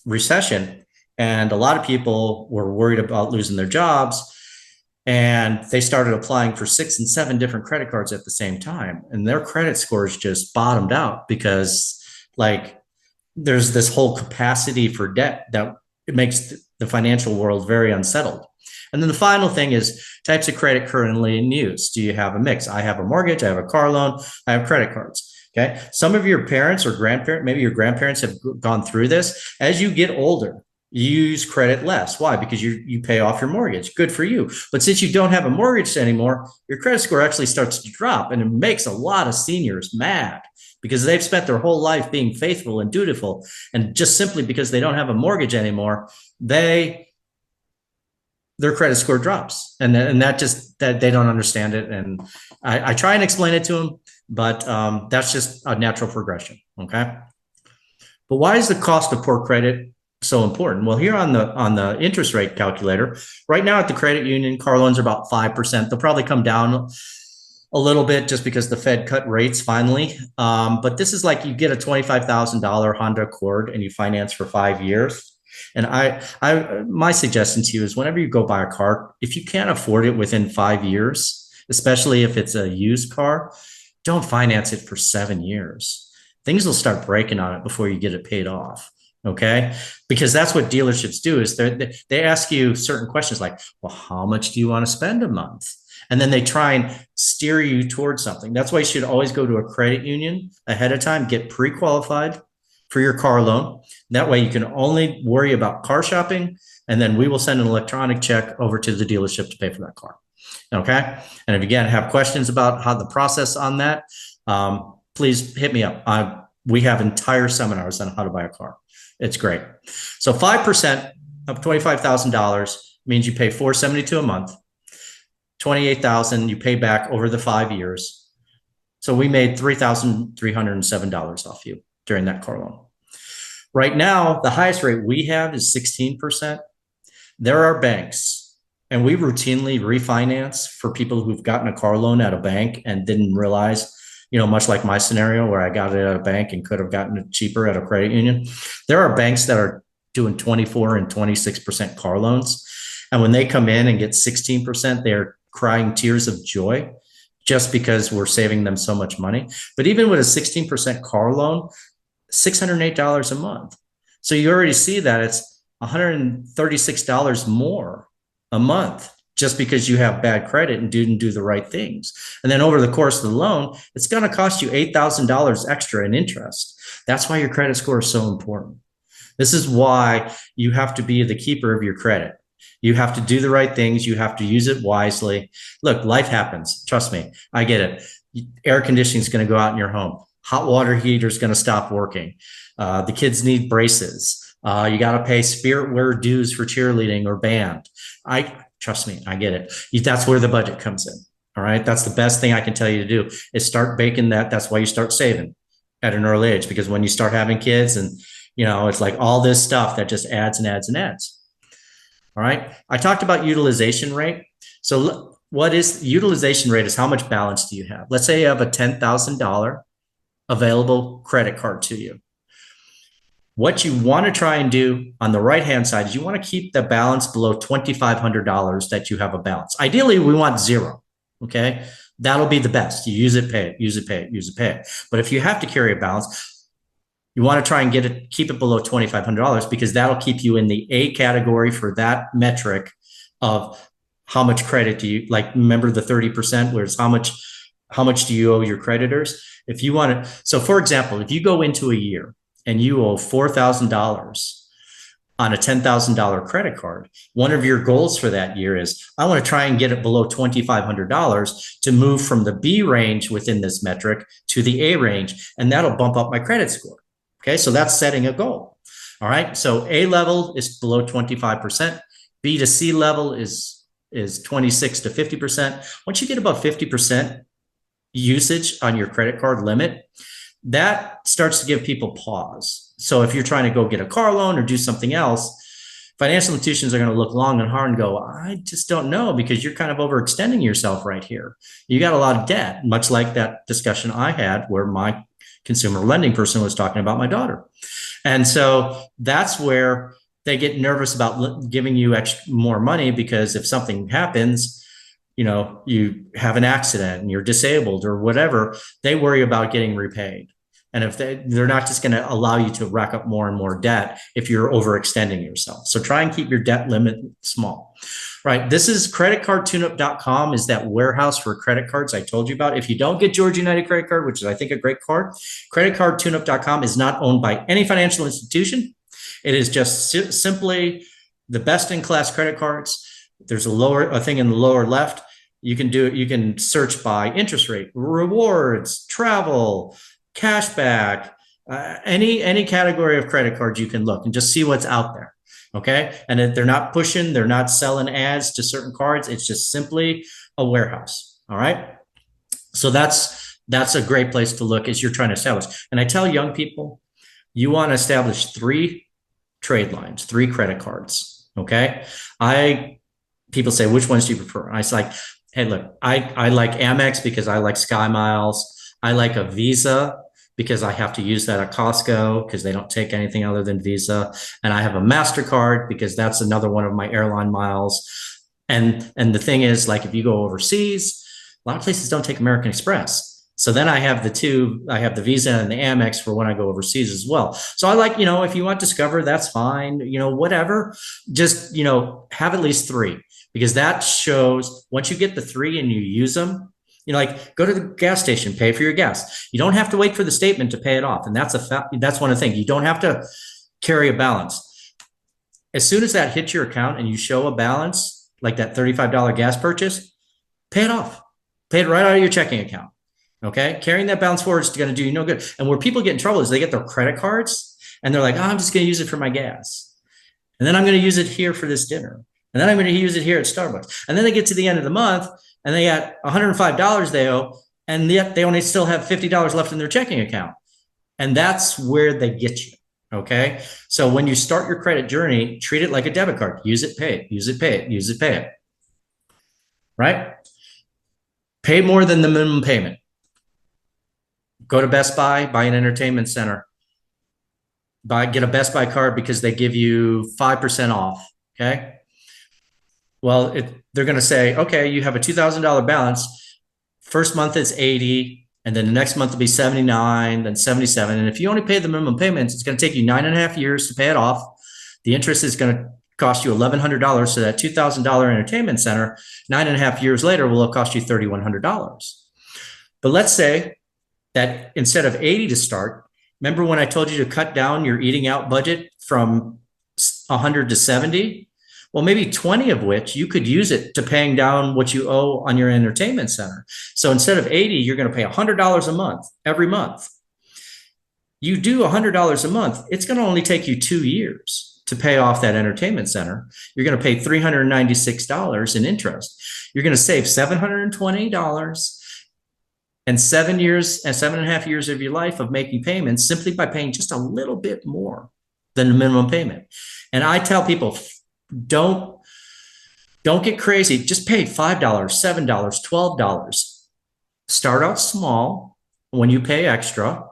recession, and a lot of people were worried about losing their jobs, and they started applying for 6 and 7 different credit cards at the same time. And their credit scores just bottomed out, because there's this whole capacity for debt that it makes the financial world very unsettled. And then the final thing is types of credit currently in use. Do you have a mix? I have a mortgage, I have a car loan, I have credit cards. Okay. Some of your parents or maybe your grandparents have gone through this. As you get older, you use credit less. Why? Because you pay off your mortgage. Good for you. But since you don't have a mortgage anymore, your credit score actually starts to drop, and it makes a lot of seniors mad, because they've spent their whole life being faithful and dutiful. And just simply because they don't have a mortgage anymore, their credit score drops. And that they don't understand it. And I try and explain it to them, but that's just a natural progression. Okay. But why is the cost of poor credit so important? Well, here on the interest rate calculator, right now at the credit union, car loans are about 5%. They'll probably come down a little bit just because the Fed cut rates finally. But this is like you get a $25,000 Honda Accord and you finance for 5 years. And my suggestion to you is, whenever you go buy a car, if you can't afford it within 5 years, especially if it's a used car, don't finance it for 7 years. Things will start breaking on it before you get it paid off. Okay. Because that's what dealerships do, is they ask you certain questions like, well, how much do you want to spend a month? And then they try and steer you towards something. That's why you should always go to a credit union ahead of time, get pre-qualified for your car loan. That way you can only worry about car shopping, and then we will send an electronic check over to the dealership to pay for that car. Okay. And if you again have questions about how the process on that, please hit me up. We have entire seminars on how to buy a car. It's great. So 5% of $25,000 means you pay $472 a month. $28,000 you pay back over the 5 years. So we made $3,307 off you during that car loan. Right now, the highest rate we have is 16%. There are banks, and we routinely refinance for people who've gotten a car loan at a bank and didn't realize, much like my scenario where I got it at a bank and could have gotten it cheaper at a credit union. There are banks that are doing 24 and 26% car loans. And when they come in and get 16%, they're crying tears of joy just because we're saving them so much money. But even with a 16% car loan, $608 a month. So you already see that it's $136 more a month just because you have bad credit and didn't do the right things. And then over the course of the loan, it's going to cost you $8,000 extra in interest. That's why your credit score is so important. This is why you have to be the keeper of your credit. You have to do the right things. You have to use it wisely. Look, life happens. Trust me. I get it. Air conditioning is going to go out in your home. Hot water heater is going to stop working. The kids need braces. You got to pay spirit wear dues for cheerleading or band. Trust me, I get it. That's where the budget comes in. All right. That's the best thing I can tell you to do is start baking that. That's why you start saving at an early age, because when you start having kids and, it's like all this stuff that just adds and adds and adds. All right. I talked about utilization rate. So what is utilization rate is how much balance do you have? Let's say you have a $10,000 available credit card to you. What you want to try and do on the right-hand side is you want to keep the balance below $2,500 that you have a balance. Ideally, we want zero, okay? That'll be the best. You use it, pay it, use it, pay it, use it, pay it. But if you have to carry a balance, you want to try and keep it below $2,500 because that'll keep you in the A category for that metric of how much credit do you, like, remember the 30%, where it's how much do you owe your creditors? If you want to, so for example, if you go into a year and you owe $4,000 on a $10,000 credit card, one of your goals for that year is, I want to try and get it below $2,500 to move from the B range within this metric to the A range, and that'll bump up my credit score. Okay, so that's setting a goal. All right, so A level is below 25%. B to C level is 26 to 50%. Once you get above 50% usage on your credit card limit, that starts to give people pause. So if you're trying to go get a car loan or do something else, financial institutions are going to look long and hard and go, I just don't know, because you're kind of overextending yourself right here. You got a lot of debt, much like that discussion I had where my consumer lending person was talking about my daughter. And so that's where they get nervous about giving you more money, because if something happens, you have an accident and you're disabled or whatever, they worry about getting repaid. And if they're not just going to allow you to rack up more and more debt if you're overextending yourself. So try and keep your debt limit small. Right. This is creditcardtuneup.com is that warehouse for credit cards I told you about. If you don't get Georgia United credit card, which is, I think, a great card, creditcardtuneup.com is not owned by any financial institution. It is just simply the best in class credit cards. There's a thing in the lower left. You can search by interest rate, rewards, travel, cashback, any category of credit cards. You can look and just see what's out there. Okay. And if they're not selling ads to certain cards. It's just simply a warehouse. All right. So that's a great place to look as you're trying to establish. And I tell young people, you want to establish 3 trade lines, 3 credit cards. Okay. People say, which ones do you prefer? I was like, hey, look, I like Amex because I like Sky Miles. I like a Visa because I have to use that at Costco because they don't take anything other than Visa. And I have a MasterCard because that's another one of my airline miles. And the thing is, like, if you go overseas, a lot of places don't take American Express. So then I have the Visa and the Amex for when I go overseas as well. So I like, if you want Discover, that's fine, whatever. Just, have at least 3, because that shows once you get the 3 and you use them, like, go to the gas station, pay for your gas. You don't have to wait for the statement to pay it off. And that's one of the things. You don't have to carry a balance. As soon as that hits your account and you show a balance, like that $35 gas purchase, pay it off. Pay it right out of your checking account. Okay. Carrying that balance forward is going to do you no good. And where people get in trouble is they get their credit cards and they're like, I'm just going to use it for my gas. And then I'm going to use it here for this dinner. And then I'm going to use it here at Starbucks. And then they get to the end of the month and they got $105 they owe, and yet they only still have $50 left in their checking account. And that's where they get you. Okay. So when you start your credit journey, treat it like a debit card. Use it, pay it, use it, pay it, use it, pay it. Right? Pay more than the minimum payment. Go to Best Buy, buy an entertainment center. Get a Best Buy card because they give you 5% off. Okay. Well, they're going to say, okay, you have a $2,000 balance. First month it's 80, and then the next month will be 79, then 77. And if you only pay the minimum payments, it's going to take you 9.5 years to pay it off. The interest is going to cost you $1,100. So that $2,000 entertainment center, 9.5 years later, will cost you $3,100. But let's say that instead of 80 to start, remember when I told you to cut down your eating out budget from 100 to 70? Well, maybe 20 of which you could use it to paying down what you owe on your entertainment center. So instead of 80, you're going to pay $100 a month every month. You do $100 a month, it's going to only take you 2 years to pay off that entertainment center. You're going to pay $396 in interest. You're going to save $720 and 7.5 years of your life of making payments simply by paying just a little bit more than the minimum payment. And I tell people, don't get crazy. Just pay $5, $7, $12. Start out small when you pay extra,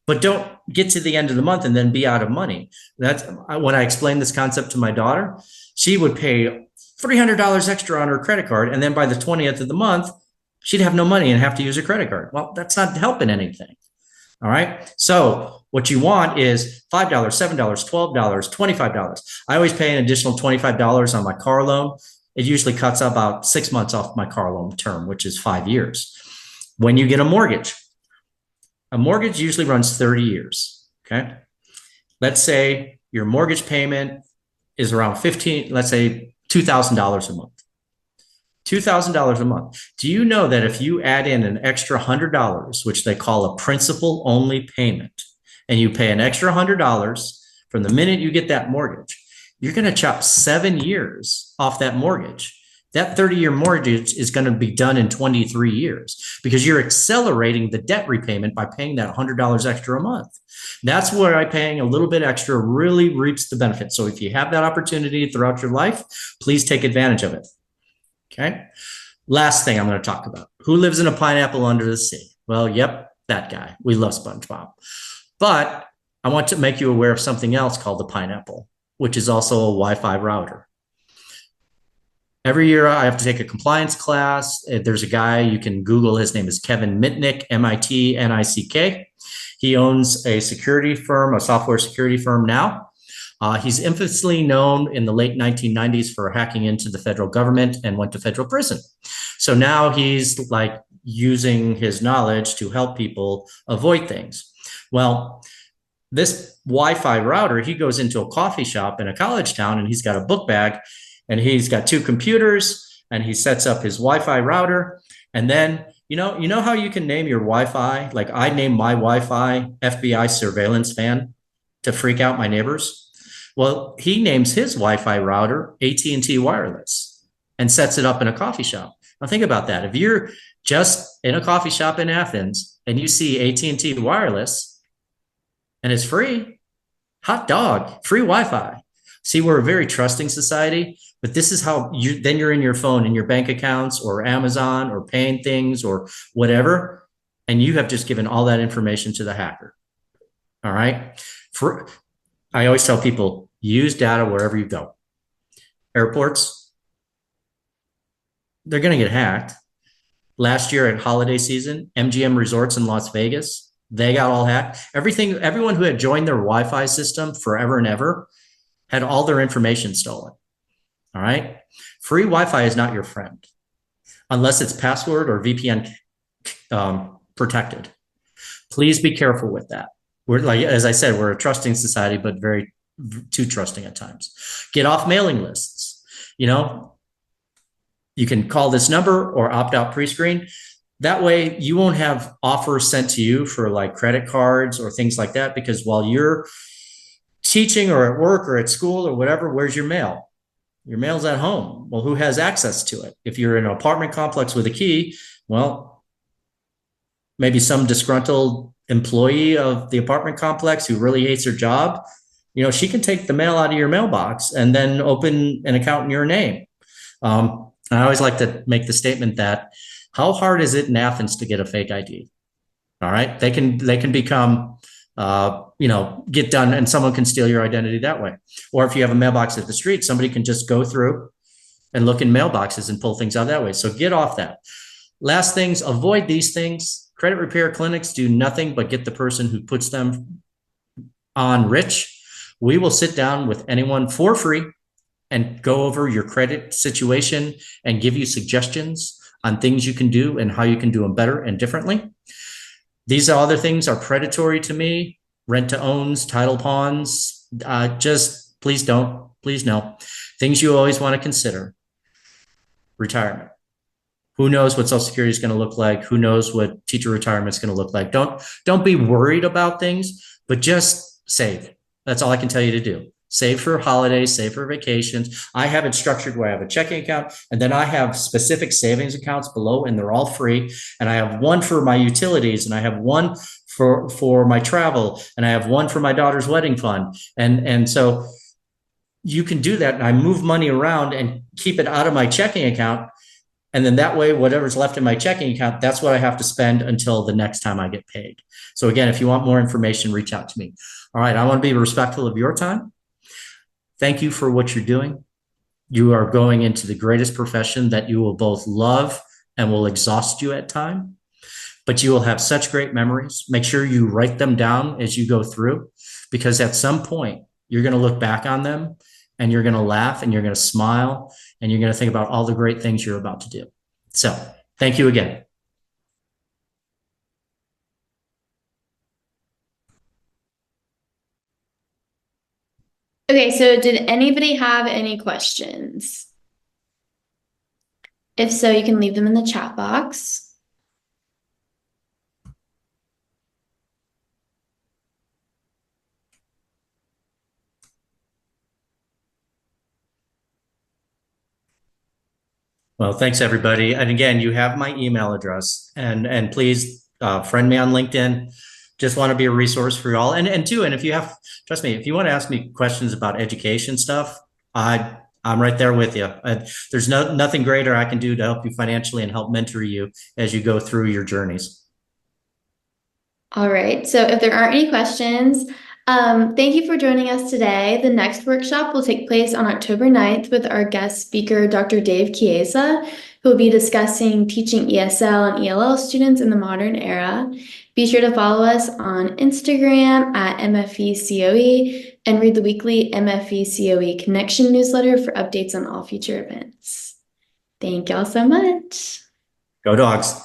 but don't get to the end of the month and then be out of money. That's when I explained this concept to my daughter. She would pay $300 extra on her credit card, and then by the 20th of the month, she'd have no money and have to use her credit card. Well, that's not helping anything. All right. So what you want is $5, $7, $12, $25. I always pay an additional $25 on my car loan. It usually cuts about 6 months off my car loan term, which is 5 years. When you get a mortgage usually runs 30 years. Okay. Let's say your mortgage payment is around let's say $2,000 a month. $2,000 a month. Do you know that if you add in an extra $100, which they call a principal only payment, and you pay an extra $100 from the minute you get that mortgage, you're going to chop 7 years off that mortgage. That 30-year mortgage is going to be done in 23 years because you're accelerating the debt repayment by paying that $100 extra a month. That's where paying a little bit extra really reaps the benefit. So if you have that opportunity throughout your life, please take advantage of it. Okay. Last thing I'm going to talk about. Who lives in a pineapple under the sea? Well, yep, that guy. We love SpongeBob. But I want to make you aware of something else called the pineapple, which is also a Wi-Fi router. Every year I have to take a compliance class. There's a guy, you can Google, his name is Kevin Mitnick, M-I-T-N-I-C-K. He owns a security firm, a software security firm now. He's infamously known in the late 1990s for hacking into the federal government and went to federal prison. So now he's like using his knowledge to help people avoid things. Well, this Wi-Fi router, he goes into a coffee shop in a college town and he's got a book bag and he's got 2 computers and he sets up his Wi-Fi router. And then, you know how you can name your Wi-Fi? Like I named my Wi-Fi FBI surveillance fan to freak out my neighbors. Well, he names his Wi-Fi router AT&T Wireless and sets it up in a coffee shop. Now think about that. If you're just in a coffee shop in Athens and you see AT&T Wireless and it's free, hot dog, free Wi-Fi. See, we're a very trusting society, but this is how then you're in your phone, in your bank accounts or Amazon or paying things or whatever, and you have just given all that information to the hacker. All right. I always tell people, use data wherever you go. Airports, they're going to get hacked. Last year at holiday season, MGM Resorts in Las Vegas, they got all hacked. Everyone who had joined their Wi-Fi system forever and ever had all their information stolen. All right. Free Wi-Fi is not your friend unless it's password or VPN protected. Please be careful with that. We're like, as I said, we're a trusting society, but very too trusting at times. Get off mailing lists. You can call this number or opt out pre-screen. That way you won't have offers sent to you for like credit cards or things like that, because while you're teaching or at work or at school or whatever, where's your mail? Your mail's at home. Well, who has access to it? If you're in an apartment complex with a key, well, maybe some disgruntled employee of the apartment complex who really hates her job, she can take the mail out of your mailbox and then open an account in your name. I always like to make the statement that how hard is it in Athens to get a fake ID? All right. They can become, get done and someone can steal your identity that way. Or if you have a mailbox at the street, somebody can just go through and look in mailboxes and pull things out that way. So get off that. Last things, avoid these things. Credit repair clinics do nothing but get the person who puts them on rich. We will sit down with anyone for free and go over your credit situation and give you suggestions on things you can do and how you can do them better and differently. These other things are predatory to me. Rent to owns, title pawns, just please don't, please no. Things you always want to consider: retirement. Who knows what Social Security is going to look like? Who knows what teacher retirement is going to look like? Don't be worried about things, but just save. That's all I can tell you to do. Save for holidays, save for vacations. I have it structured where I have a checking account, and then I have specific savings accounts below, and they're all free. And I have one for my utilities, and I have one for my travel, and I have one for my daughter's wedding fund. And so you can do that. And I move money around and keep it out of my checking account. And then that way, whatever's left in my checking account, that's what I have to spend until the next time I get paid. So again, if you want more information, reach out to me. All right, I want to be respectful of your time. Thank you for what you're doing. You are going into the greatest profession that you will both love and will exhaust you at times, but you will have such great memories. Make sure you write them down as you go through, because at some point you're going to look back on them and you're going to laugh and you're going to smile and you're going to think about all the great things you're about to do. So thank you again. Okay, so did anybody have any questions? If so, you can leave them in the chat box. Well, thanks everybody. And again, you have my email address, and please friend me on LinkedIn. Just want to be a resource for you all. And if you have, trust me, if you want to ask me questions about education stuff, I'm right there with you. There's nothing greater I can do to help you financially and help mentor you as you go through your journeys. All right, so if there aren't any questions, thank you for joining us today. The next workshop will take place on October 9th with our guest speaker, Dr. Dave Chiesa, who will be discussing teaching ESL and ELL students in the modern era. Be sure to follow us on Instagram at MFECOE and read the weekly MFECOE Connection newsletter for updates on all future events. Thank y'all so much. Go Dogs.